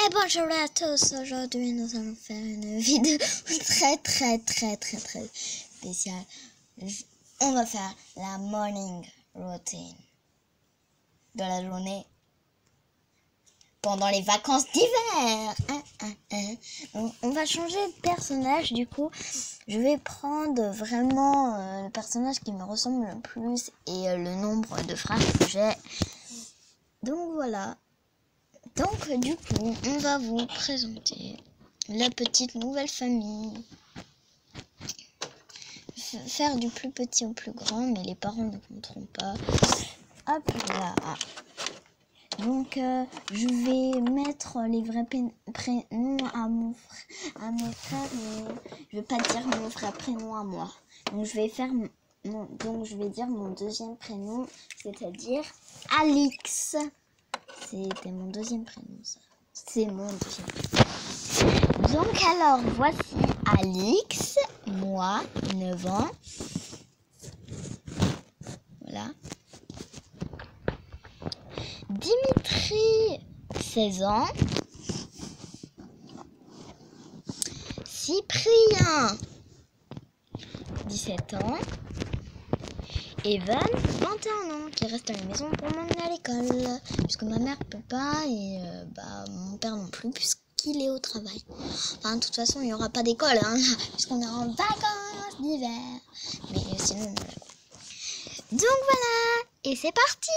Et bonjour à tous, aujourd'hui nous allons faire une vidéo très spéciale. On va faire la morning routine de la journée pendant les vacances d'hiver. On va changer de personnage, du coup je vais prendre vraiment le personnage qui me ressemble le plus et le nombre de phrases que j'ai. Donc voilà. Donc du coup, on va vous présenter la petite nouvelle famille. Faire du plus petit au plus grand, mais les parents ne compteront pas. Hop là. Donc je vais mettre les vrais prénoms à mes frères, mais je vais pas dire mon vrai prénom à moi. Donc je vais faire je vais dire mon deuxième prénom, c'est-à-dire Alix. C'était mon deuxième prénom, ça. C'est mon deuxième prénom. Donc alors, voici Alix, moi, 9 ans. Voilà. Dimitri, 16 ans. Cyprien, 17 ans. Evan, 21 ans, qui reste à la maison pour m'emmener à l'école, puisque ma mère peut pas et mon père non plus, puisqu'il est au travail. Enfin, de toute façon, il n'y aura pas d'école, puisqu'on est en vacances d'hiver. Mais sinon, voilà. Donc voilà, et c'est parti.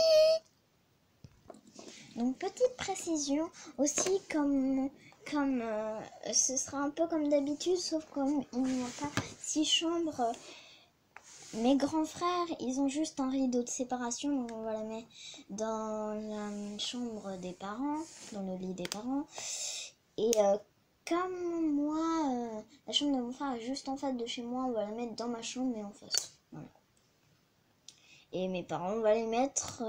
Donc petite précision aussi, comme ce sera un peu comme d'habitude, sauf comme il n'y a pas 6 chambres. Mes grands frères, ils ont juste un rideau de séparation, donc on va la mettre dans la chambre des parents, dans le lit des parents. Et comme moi, la chambre de mon frère est juste en face de chez moi, on va la mettre dans ma chambre, mais en face. Voilà. Et mes parents, on va les mettre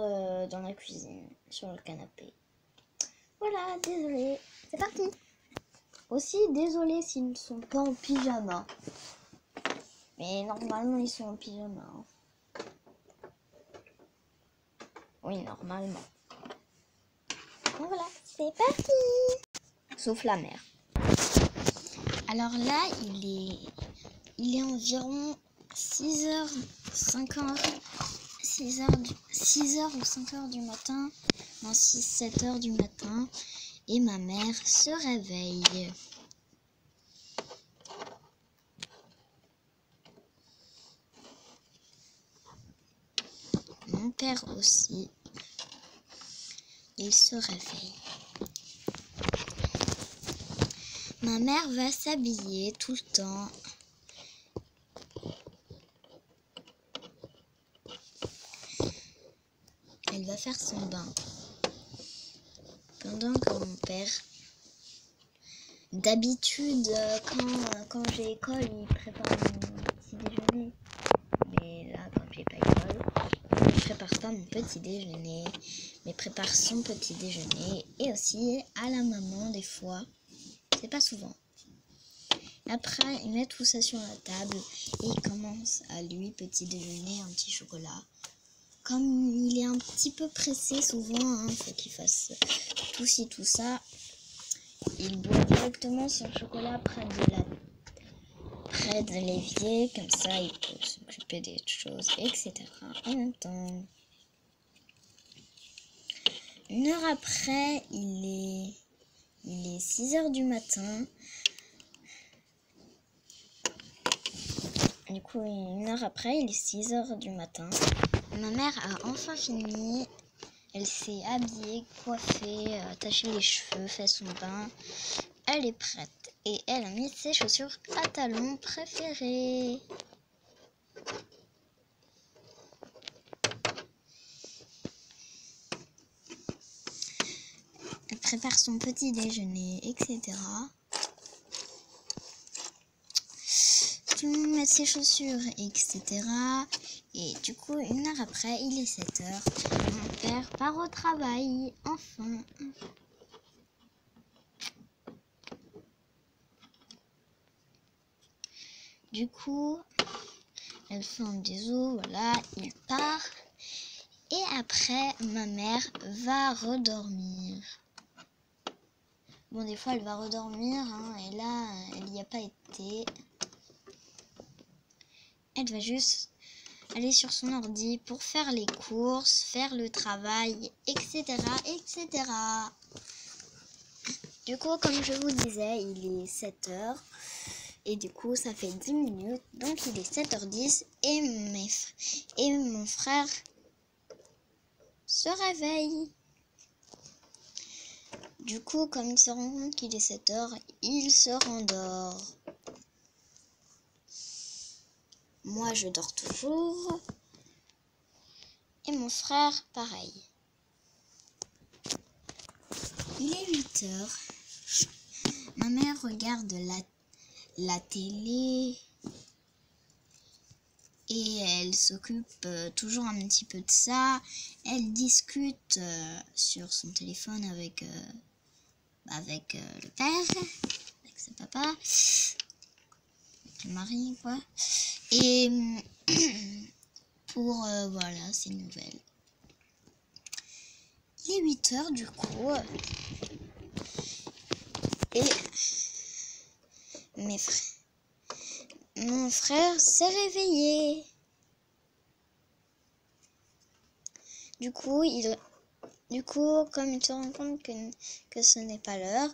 dans la cuisine, sur le canapé. Voilà, désolé, c'est parti. Aussi, désolé s'ils ne sont pas en pyjama. Mais normalement, ils sont en pyjama. Oui, normalement. Donc voilà, c'est parti. Sauf la mère. Alors là, il est environ 6h, 5h, 6h ou 5h du matin. Non, 6-7h du matin. Et ma mère se réveille. Mon père aussi, il se réveille. Ma mère va s'habiller tout le temps. Elle va faire son bain. Pendant que mon père, d'habitude, quand j'ai école, il prépare mon petit déjeuner. Mais là, quand j'ai pas école, il prépare pas mon petit déjeuner, mais prépare son petit déjeuner et aussi à la maman des fois. C'est pas souvent. Après, il met tout ça sur la table et il commence à lui petit déjeuner un petit chocolat. Comme il est un petit peu pressé souvent, faut qu'il fasse tout ci tout ça. Il boit directement son chocolat près de l'évier, comme ça il peut s'occuper des choses, etc. en même temps. 1h après, il est 6h du matin. Du coup, 1h après, il est 6h du matin. Ma mère a enfin fini. Elle s'est habillée, coiffée, attachée les cheveux, fait son bain. Elle est prête. Et elle a mis ses chaussures à talons préférées. Elle prépare son petit déjeuner, etc. Tout le monde met ses chaussures, etc. Et du coup, 1h après, il est 7h. Mon père part au travail, enfin. Du coup, elle fait un bisou, voilà, il part. Et après, ma mère va redormir. Bon, des fois, elle va redormir, hein, et là, elle n'y a pas été. Elle va juste aller sur son ordi pour faire les courses, faire le travail, etc., etc. Du coup, comme je vous disais, il est 7 h. Et du coup, ça fait 10 minutes. Donc, il est 7 h 10. Et mon frère se réveille. Du coup, comme il se rend compte qu'il est 7 h, il se rendort. Moi, je dors toujours. Et mon frère, pareil. Il est 8 h. Ma mère regarde la télé. Et elle s'occupe toujours un petit peu de ça. Elle discute sur son téléphone avec le père, avec son papa, avec le mari, quoi. Et pour, voilà, ces nouvelles. Il est 8 h du coup. Et mon frère s'est réveillé. Du coup, comme il se rend compte que ce n'est pas l'heure,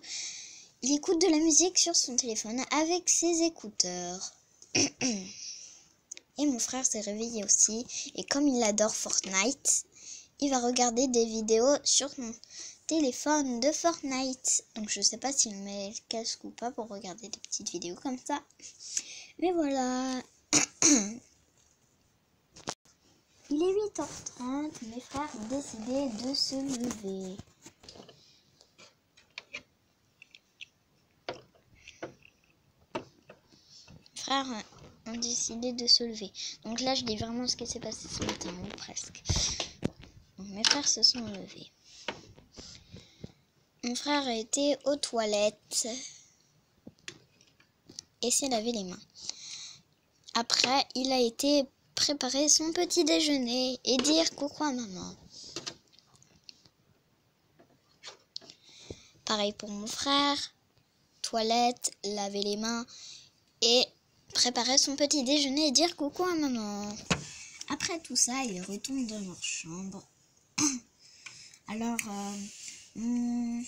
il écoute de la musique sur son téléphone avec ses écouteurs. Et mon frère s'est réveillé aussi. Et comme il adore Fortnite, il va regarder des vidéos sur mon téléphone de Fortnite. Donc je sais pas s'il met le casque ou pas pour regarder des petites vidéos comme ça. Mais voilà. Il est 8 h 30, mes frères ont décidé de se lever. Mes frères ont décidé de se lever. Donc là, je dis vraiment ce qui s'est passé ce matin, ou presque. Donc mes frères se sont levés. Mon frère a été aux toilettes et s'est lavé les mains. Après, il a été préparer son petit déjeuner et dire coucou à maman. Pareil pour mon frère, toilette, laver les mains et préparer son petit déjeuner et dire coucou à maman. Après tout ça, ils retournent dans leur chambre. Alors, mon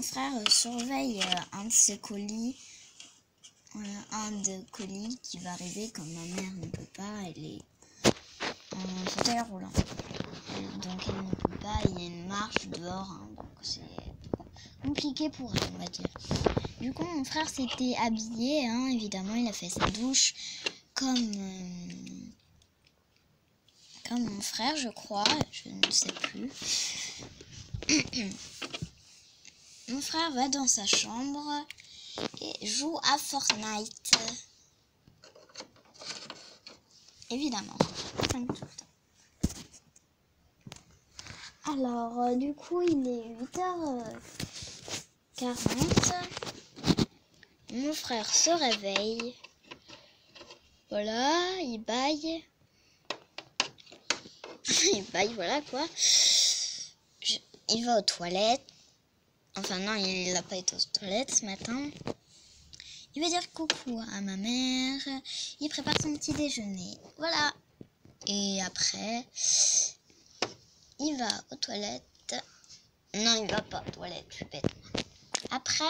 frère surveille un de ses colis. Un de colis qui va arriver quand ma mère ne peut pas, elle est en fauteuil roulant. Donc elle ne peut pas, il y a une marche dehors, hein, donc c'est compliqué pour elle, on va dire. Du coup, mon frère s'était habillé, hein, évidemment, il a fait sa douche comme mon frère, je crois, je ne sais plus. Mon frère va dans sa chambre et joue à Fortnite. Évidemment. Tout le temps. Alors, du coup, il est 8h40. Mon frère se réveille. Voilà, il baille. Il baille, voilà quoi. Il va aux toilettes. Enfin non, il n'a pas été aux toilettes ce matin. Il va dire coucou à ma mère. Il prépare son petit déjeuner. Voilà. Et après, il va aux toilettes. Non, il va pas aux toilettes, je suis bête. Après,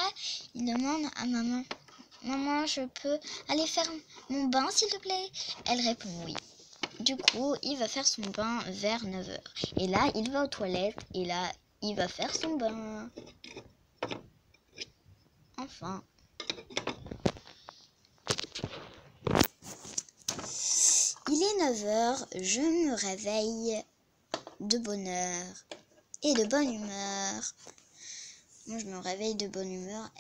il demande à maman. Maman, je peux aller faire mon bain, s'il te plaît? Elle répond oui. Du coup, il va faire son bain vers 9 h. Et là, il va aux toilettes. Et là, il va faire son bain. Enfin. Il est 9 h. Je me réveille de bonne heure et de bonne humeur. Moi, je me réveille de bonne humeur.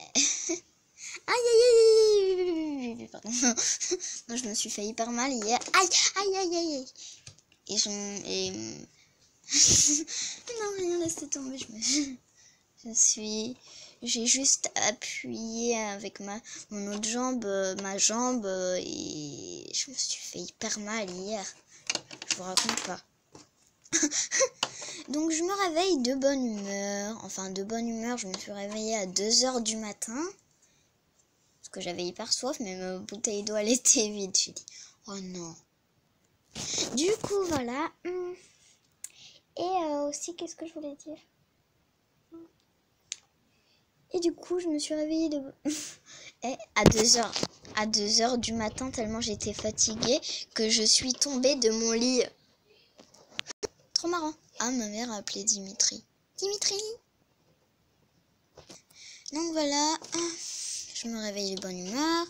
Aïe, aïe, aïe, pardon. Non, je me suis fait hyper mal hier. Aïe, aïe, aïe, aïe. Et non, rien, laissez tomber. J'ai juste appuyé avec mon autre jambe, ma jambe, et je me suis fait hyper mal hier. Je vous raconte pas. Donc je me réveille de bonne humeur. Enfin de bonne humeur, je me suis réveillée à 2h du matin. Parce que j'avais hyper soif, mais ma bouteille d'eau elle était vide. J'ai dit, oh non. Du coup voilà. Et aussi, qu'est-ce que je voulais dire? Et du coup, je me suis réveillée et à 2h du matin, tellement j'étais fatiguée que je suis tombée de mon lit. Trop marrant. Ah, ma mère a appelé Dimitri. Dimitri! Donc voilà, je me réveille de bonne humeur.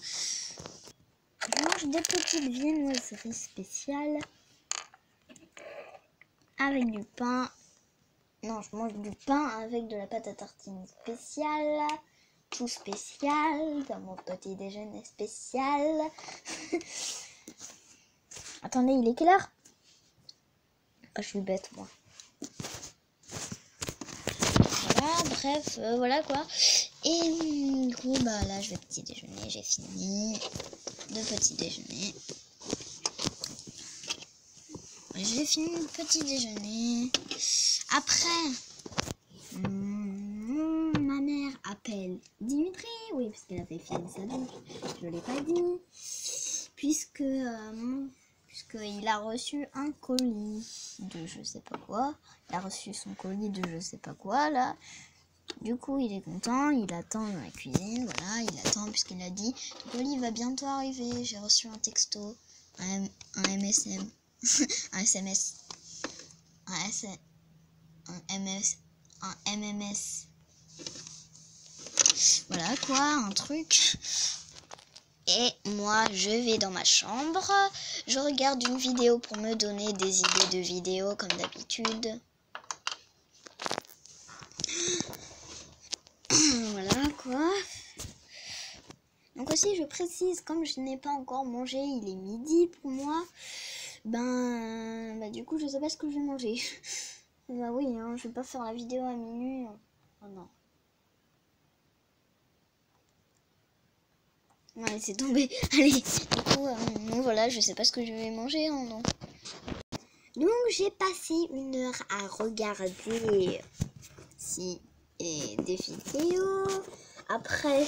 Je mange des petites viennoiseries spéciales avec du pain. Non, je mange du pain avec de la pâte à tartiner spéciale. Tout spécial dans mon petit déjeuner spécial. Attendez, il est quelle heure? Oh, je suis bête, moi. Voilà, bref, voilà quoi. Et du coup, bah là, je vais petit déjeuner. J'ai fini de petit déjeuner. J'ai fini le petit déjeuner. Après, ma mère appelle Dimitri. Oui, parce qu'elle avait fini sa douche. Je ne l'ai pas dit. Puisqu'il a reçu un colis de je sais pas quoi. Il a reçu son colis de je sais pas quoi, là. Du coup, il est content, il attend dans la cuisine, voilà, il attend puisqu'il a dit « Ton colis va bientôt arriver, j'ai reçu un texto, un MSM, un SMS, un MMS. Voilà quoi, un truc. Et moi, je vais dans ma chambre, je regarde une vidéo pour me donner des idées de vidéos comme d'habitude. Voilà quoi. Donc aussi je précise, comme je n'ai pas encore mangé, il est midi pour moi. Du coup je sais pas ce que je vais manger. Bah oui, hein, je vais pas faire la vidéo à minuit. Oh non. Ouais, c'est tombé. Allez, du coup, voilà, je sais pas ce que je vais manger. Hein, non. Donc j'ai passé 1 heure à regarder des vidéos. Après,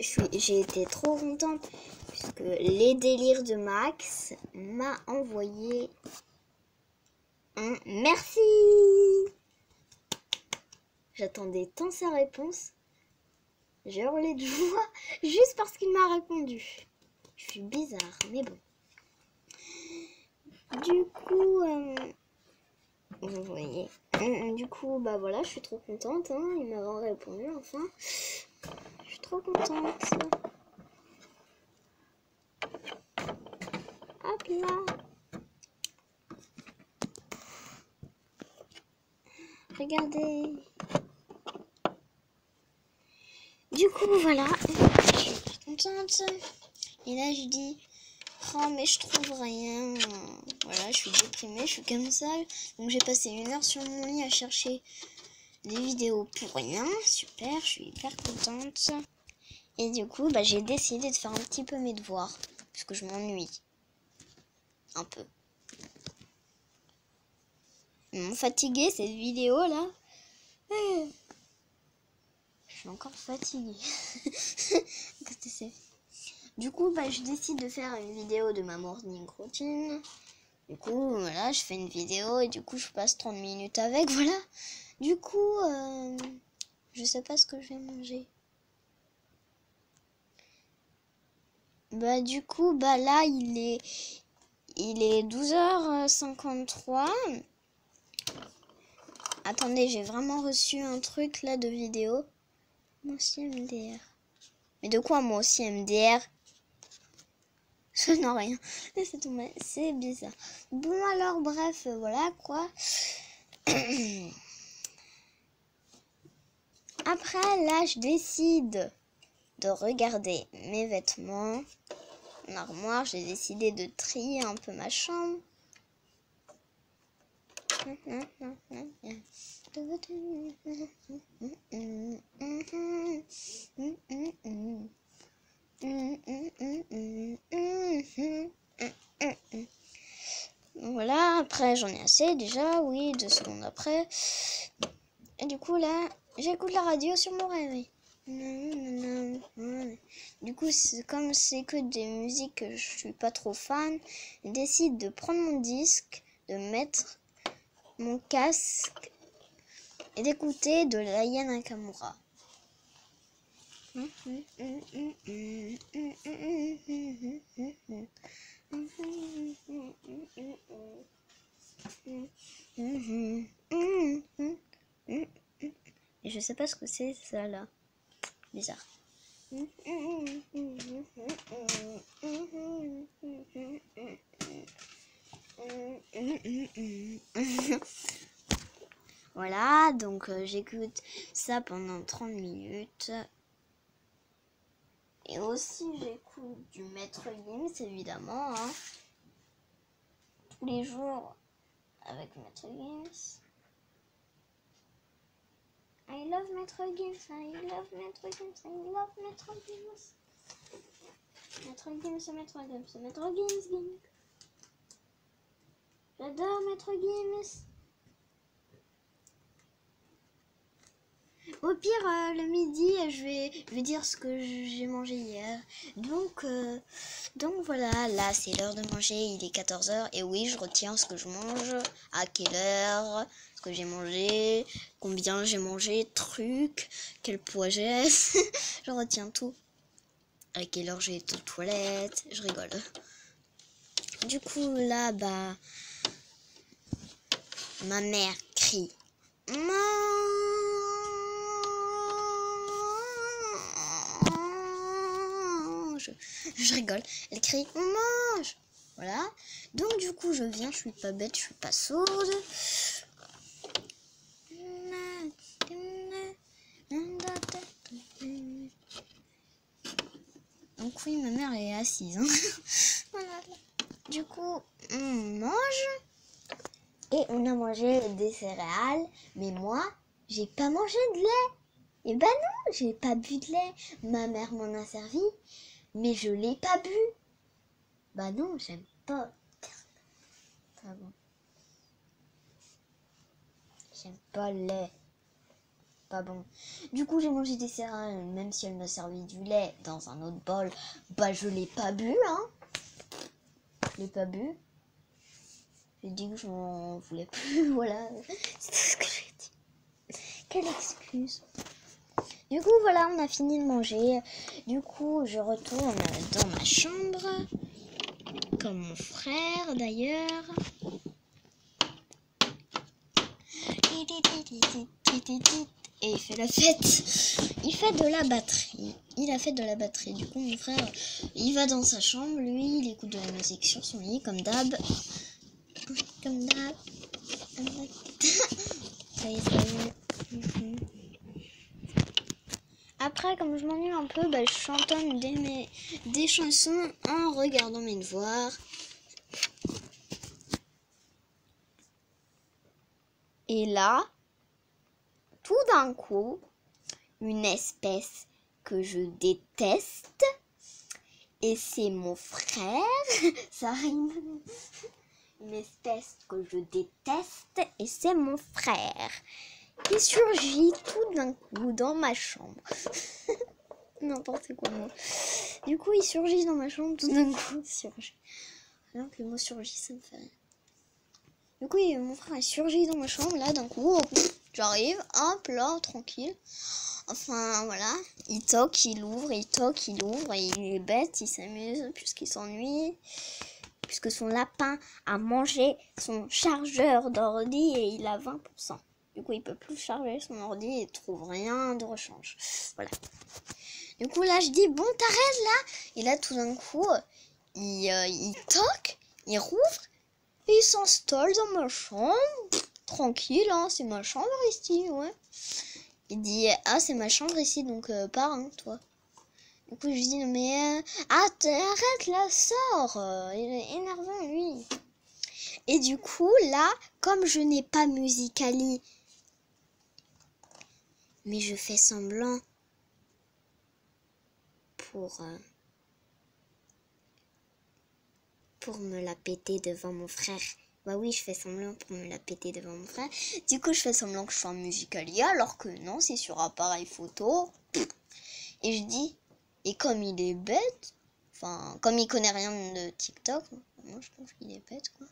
j'ai été trop contente puisque les délires de Max m'a envoyé un merci. J'attendais tant sa réponse. J'ai hurlé de joie juste parce qu'il m'a répondu. Je suis bizarre, mais bon. Du coup, vous voyez. Du coup, bah voilà, je suis trop contente. Hein, il m'a répondu enfin. Je suis trop contente. Hop là. Regardez. Du coup, voilà. Je suis contente. Et là, je dis, oh, mais je trouve rien. Voilà, je suis déprimée, je suis comme ça. Donc, j'ai passé 1 heure sur mon lit à chercher des vidéos pour rien. Super, je suis hyper contente. Et du coup, bah, j'ai décidé de faire un petit peu mes devoirs. Parce que je m'ennuie. Un peu. Ils m'ont fatiguée cette vidéo là. Je suis encore fatiguée. Du coup, bah, je décide de faire une vidéo de ma morning routine. Du coup, voilà, je fais une vidéo et du coup, je passe 30 minutes avec, voilà. Du coup, je sais pas ce que je vais manger. Bah, du coup, bah là, il est 12h53. Attendez, j'ai vraiment reçu un truc là de vidéo. Moi aussi MDR. Mais de quoi moi aussi MDR? Non, rien. Laissez tomber, c'est bizarre. Bon alors, bref, voilà quoi. Après, là, je décide de regarder mes vêtements. En armoire, j'ai décidé de trier un peu ma chambre. Voilà, après j'en ai assez déjà, oui, 2 secondes après. Et du coup, là, j'écoute la radio sur mon réveil. Du coup, comme c'est que des musiques que je suis pas trop fan, je décide de prendre mon disque, de mettre mon casque et d'écouter de l'Aya Nakamura. Et je sais pas ce que c'est ça là. Bizarre. Voilà, donc j'écoute ça pendant 30 minutes. Et aussi j'écoute du Maître Gims évidemment. Hein. Tous les jours avec Maître Gims. I love Maître Gims, I love Maître Gims, I love Maître Gims. Maître Gims, Maître Gims, Maître Gims. J'adore Maître Gims. Au pire, le midi, je vais dire ce que j'ai mangé hier. Donc voilà, là c'est l'heure de manger, il est 14h. Et oui, je retiens ce que je mange, à quelle heure, ce que j'ai mangé, combien j'ai mangé, truc, quel poids j'ai. Je retiens tout. À quelle heure j'ai été aux toilettes, je rigole. Du coup, là, bah, ma mère crie. Je rigole. Elle crie on mange. Voilà. Donc du coup je viens, je suis pas bête, je suis pas sourde. Donc oui, ma mère est assise. Hein. Voilà. Du coup on mange et on a mangé des céréales. Mais moi j'ai pas mangé de lait. Et ben non, j'ai pas bu de lait. Ma mère m'en a servi. Mais je l'ai pas bu. Bah non, j'aime pas. Ah bon. J'aime pas le lait. Pas bon. Du coup, j'ai mangé des céréales, même si elle m'a servi du lait dans un autre bol. Bah je l'ai pas bu, hein. Je l'ai pas bu. J'ai dit que je m'en voulais plus, voilà. C'est tout ce que j'ai dit. Quelle excuse. Du coup, voilà, on a fini de manger. Du coup, je retourne dans ma chambre. Comme mon frère d'ailleurs. Et il fait la fête. Il fait de la batterie. Il a fait de la batterie. Du coup, mon frère, il va dans sa chambre. Lui, il écoute de la musique sur son lit, comme d'hab. Comme d'hab. Ça y est, salut. Après, comme je m'ennuie un peu, bah, je chantonne des chansons en regardant mes devoirs. Et là, tout d'un coup, une espèce que je déteste, et c'est mon frère, ça rime, une espèce que je déteste, et c'est mon frère, qui surgit tout d'un coup dans ma chambre. N'importe quoi, moi. Du coup, il surgit dans ma chambre, tout d'un coup, il surgit. Alors que le mot surgit, ça me fait rire. Du coup, mon frère, il surgit dans ma chambre, là, d'un coup, j'arrive, hop, là, tranquille. Enfin, voilà, il toque, il ouvre, il toque, il ouvre, et il est bête, il s'amuse, puisqu'il s'ennuie, puisque son lapin a mangé son chargeur d'ordi et il a 20%. Du coup, il peut plus charger son ordi et il trouve rien de rechange. Voilà. Du coup, là, je dis, bon, t'arrêtes, là. Et là, tout d'un coup, il toque, il rouvre, et il s'installe dans ma chambre. Tranquille, hein, c'est ma chambre ici, ouais. Il dit, ah, c'est ma chambre ici, donc pars, hein, toi. Du coup, je dis, non, mais... arrête, là, sors. Il est énervant, lui. Et du coup, là, comme je n'ai pas Musical.ly, mais je fais semblant pour me la péter devant mon frère Bah oui, je fais semblant pour me la péter devant mon frère. Du coup, je fais semblant que je suis en Musical.ly, alors que non, c'est sur appareil photo. Et je dis, et comme il est bête, enfin, comme il connaît rien de TikTok, moi je pense qu'il est bête, quoi.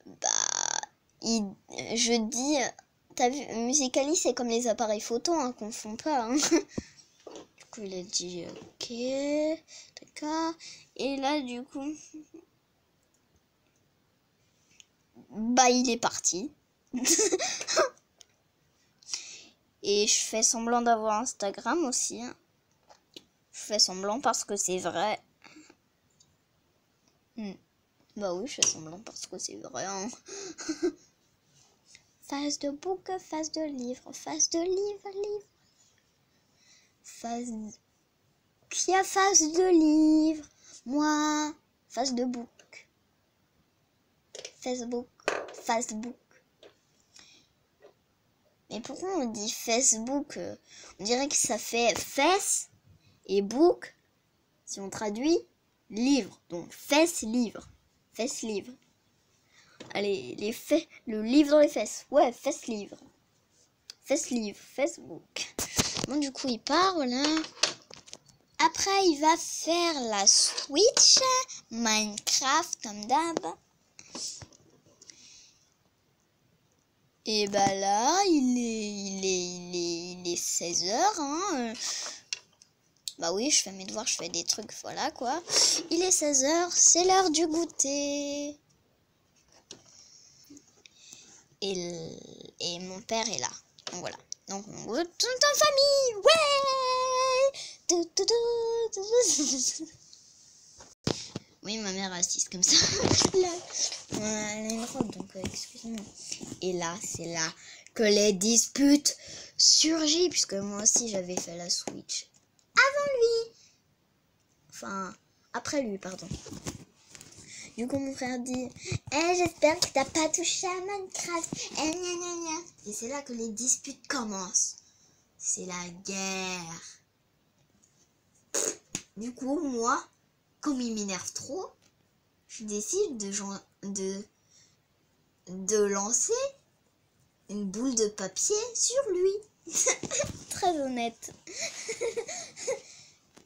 Bah, je dis, t'as vu, Musical.ly, c'est comme les appareils photo, hein, qu'on confond pas, hein. Du coup, il a dit, ok, d'accord. Et là, du coup, bah, il est parti. Et je fais semblant d'avoir Instagram aussi, hein. Je fais semblant parce que c'est vrai. Bah oui, je fais semblant parce que c'est vrai, hein. Face de book, face de livre, face de livre. Face... Qui a face de livre? Moi, face de book. Facebook. Mais pourquoi on dit Facebook? On dirait que ça fait fesse et book, si on traduit, livre. Donc fesse, livre. Fesse, livre. Allez, le livre dans les fesses. Ouais, fesse, livre. Fesse, livre, Facebook. Bon, du coup, il part, voilà. Après, il va faire la Switch, Minecraft, comme d'hab. Et bah là, il est 16h, hein. Bah oui, je fais mes devoirs, je fais des trucs, voilà quoi. Il est 16h, c'est l'heure du goûter. Et mon père est là. Donc voilà. Donc on goûte tout en famille. Ouais. Oui, ma mère est assise comme ça. Là, elle a une robe, donc excusez-moi. Et là, c'est là que les disputes surgissent, puisque moi aussi j'avais fait la Switch avant lui. Enfin, après lui, pardon. Du coup, mon frère dit, j'espère que t'as pas touché à Minecraft. Et c'est là que les disputes commencent. C'est la guerre. Du coup, moi, comme il m'énerve trop, je décide de lancer une boule de papier sur lui. Très honnête.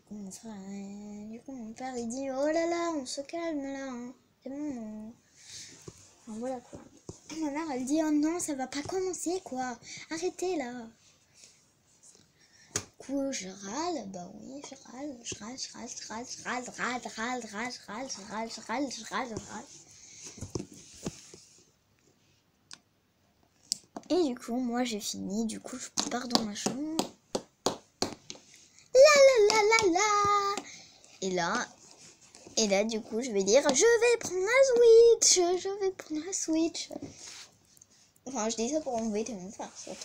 Du coup, mon père, il dit, oh là là, on se calme là. Hein. C'est bon. Enfin, voilà quoi. Et ma mère, elle dit, oh non, ça va pas commencer quoi. Arrêtez là. Du coup, je râle. Bah oui, je râle. Et du coup, moi j'ai fini. Du coup, je pars dans ma chambre. La. Et là, du coup, je vais dire, je vais prendre la Switch. Enfin, je dis ça pour embêter mon frère, surtout.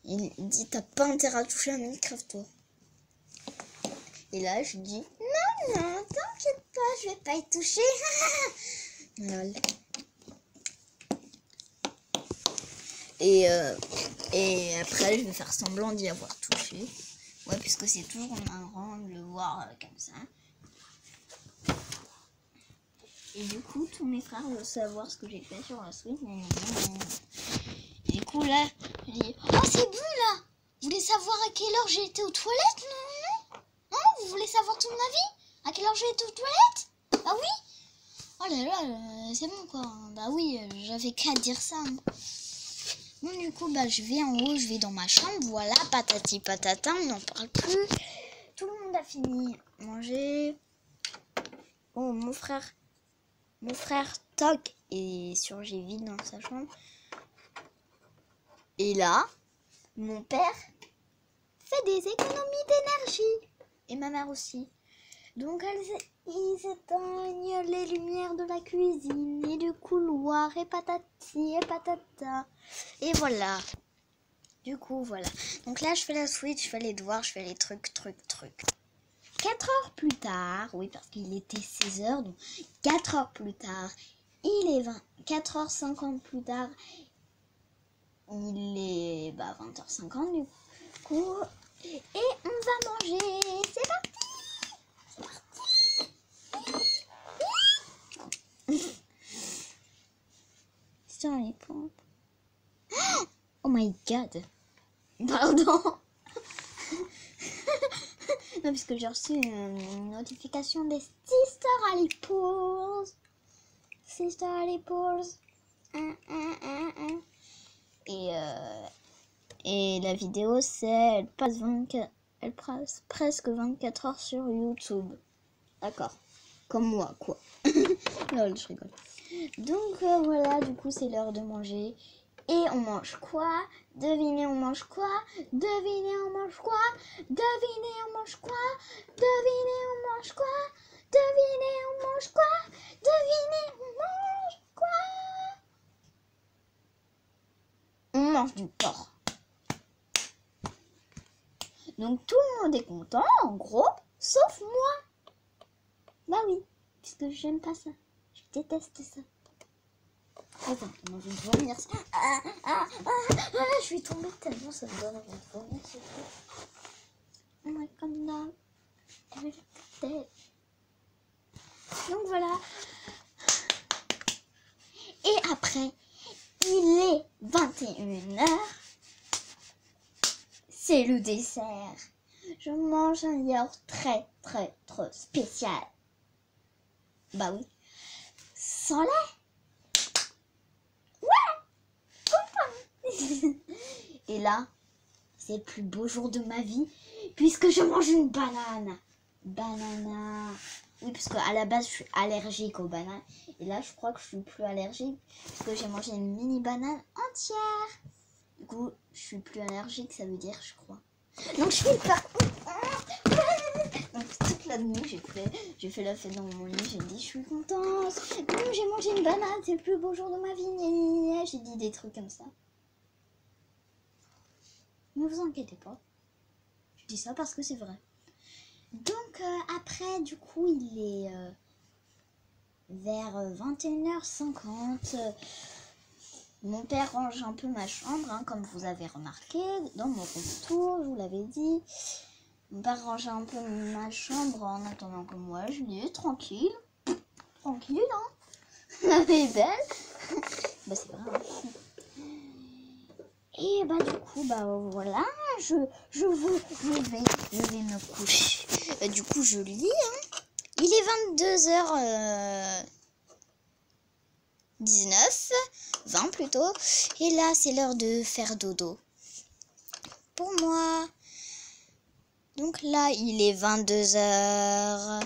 Il dit, t'as pas intérêt à toucher à Minecraft, toi. Et là, je dis, non, t'inquiète pas, je vais pas y toucher. Lol. Et après, je vais faire semblant d'y avoir touché. Ouais, puisque c'est toujours marrant de le voir comme ça. Et du coup, tous mes frères veulent savoir ce que j'ai fait sur la Switch. Et du coup, là, je dis, oh, c'est bon, là. Vous voulez savoir à quelle heure j'ai été aux toilettes? Non, vous voulez savoir tout mon avis? À quelle heure j'ai été aux toilettes? Ah oui? Oh là là, c'est bon, quoi. Bah oui, j'avais qu'à dire ça. Hein. Bon, du coup, bah, je vais en haut, je vais dans ma chambre. Voilà, patati patata, on n'en parle plus. Tout le monde a fini manger. Oh, mon frère toc est surgit vite dans sa chambre. Et là, mon père fait des économies d'énergie. Et ma mère aussi. Donc ils éteignent les lumières de la cuisine et du couloir et patati et patata. Et voilà. Du coup, voilà. Donc là, je fais la Switch, je fais les devoirs, je fais les trucs. 4 heures plus tard, oui, parce qu'il était 16h, donc 4 heures plus tard, il est 4h50 plus tard, il est 20h50 du coup, et on va manger, c'est parti. Story Pulse. Oh my god. Pardon. Non, puisque j'ai reçu une notification des Sister Ali Pools. Sister Ali Pools. Et la vidéo, elle passe presque 24 heures sur YouTube. D'accord. Comme moi, quoi. Lol, je rigole. Donc voilà, du coup, c'est l'heure de manger. Et on mange quoi? Devinez, on mange quoi? Devinez, on mange quoi? Devinez, on mange quoi? Devinez, on mange quoi? Devinez, on mange quoi? Devinez, on mange quoi? On mange du porc. Donc tout le monde est content, en gros, sauf moi. Bah oui, puisque j'aime pas ça. Je déteste ça. Attends, moi je vais vomir. Je suis tombée tellement ça me donne envie de vomir. Oh my god, elle est tête. Donc voilà. Et après, il est 21h. C'est le dessert. Je mange un yaourt très spécial. Bah oui. Sans lait. Et là, c'est le plus beau jour de ma vie puisque je mange une banane. Banana. Oui, parce qu'à la base, je suis allergique aux bananes. Et là, je crois que je suis plus allergique parce que j'ai mangé une mini banane entière. Du coup, je suis plus allergique, ça veut dire, je crois. Donc, je suis hyper... Donc, toute la nuit, j'ai fait la fête dans mon lit. J'ai dit, je suis contente. J'ai mangé une banane, c'est le plus beau jour de ma vie. J'ai dit des trucs comme ça. Ne vous inquiétez pas. Je dis ça parce que c'est vrai. Donc après, du coup, il est vers 21h50. Mon père range un peu ma chambre, hein, comme vous avez remarqué, dans mon retour, je vous l'avais dit. Mon père range un peu ma chambre en attendant que moi je l'ai tranquille. Tranquille, hein. Elle est belle. Bah c'est vrai, hein. Et bah du coup, bah voilà, je vais me coucher. Du coup, je lis, hein. Il est 22h19, 20 plutôt. Et là, c'est l'heure de faire dodo. Pour moi. Donc là, il est 22h40.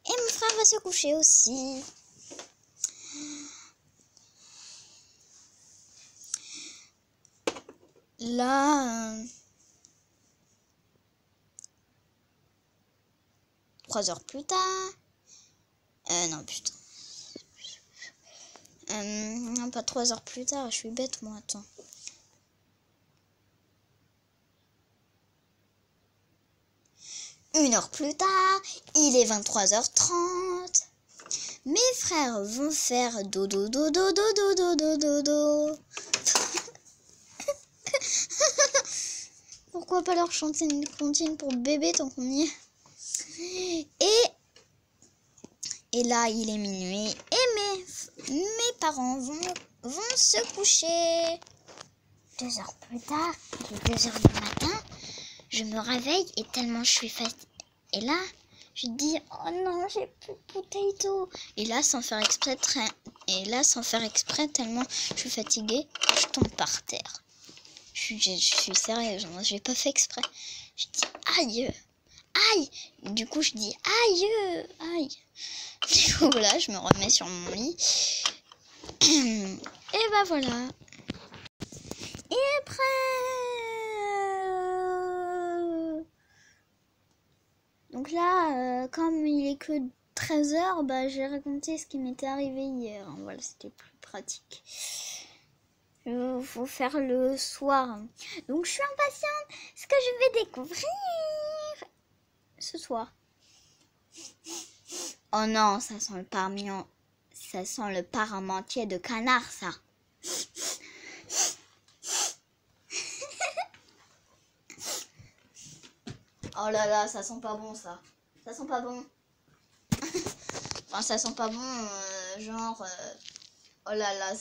Et mon frère va se coucher aussi. Là, 3 heures plus tard. Non, putain. Non, pas 3 heures plus tard, je suis bête, moi, attends. Une heure plus tard, il est 23h30. Mes frères vont faire dodo. Pourquoi pas leur chanter une comptine pour bébé tant qu'on y est. Et là, il est minuit et mes parents vont se coucher. 2 heures plus tard, il est 2 heures du matin, je me réveille et tellement je suis fatiguée. Et là, je dis, oh non, j'ai plus de potato. Et là, sans faire exprès, tellement je suis fatiguée, je tombe par terre. Je suis sérieuse, j'ai pas fait exprès. Je dis, aïe. Du coup, je dis, aïe. Du coup, là, je me remets sur mon lit. Et bah voilà. Et après... Donc là, comme il est que 13h, bah, j'ai raconté ce qui m'était arrivé hier. Voilà, c'était plus pratique. Il faut faire le soir. Donc je suis impatiente. Ce que je vais découvrir ce soir. Oh non, ça sent le parmentier de canard, ça. Oh là là, ça sent pas bon, ça. Ça sent pas bon. Enfin, ça sent pas bon, genre... oh là là,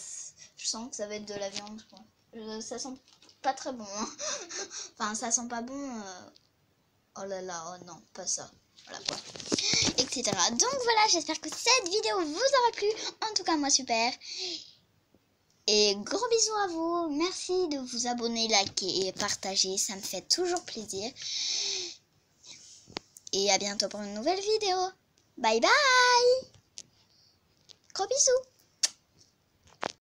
je sens que ça va être de la viande, quoi. Ça sent pas très bon, hein. Enfin, ça sent pas bon. Oh là là, oh non, pas ça. Voilà quoi. Etc. Donc voilà, j'espère que cette vidéo vous aura plu. En tout cas, moi, super. Et gros bisous à vous. Merci de vous abonner, liker et partager. Ça me fait toujours plaisir. Et à bientôt pour une nouvelle vidéo. Bye bye. Gros bisous.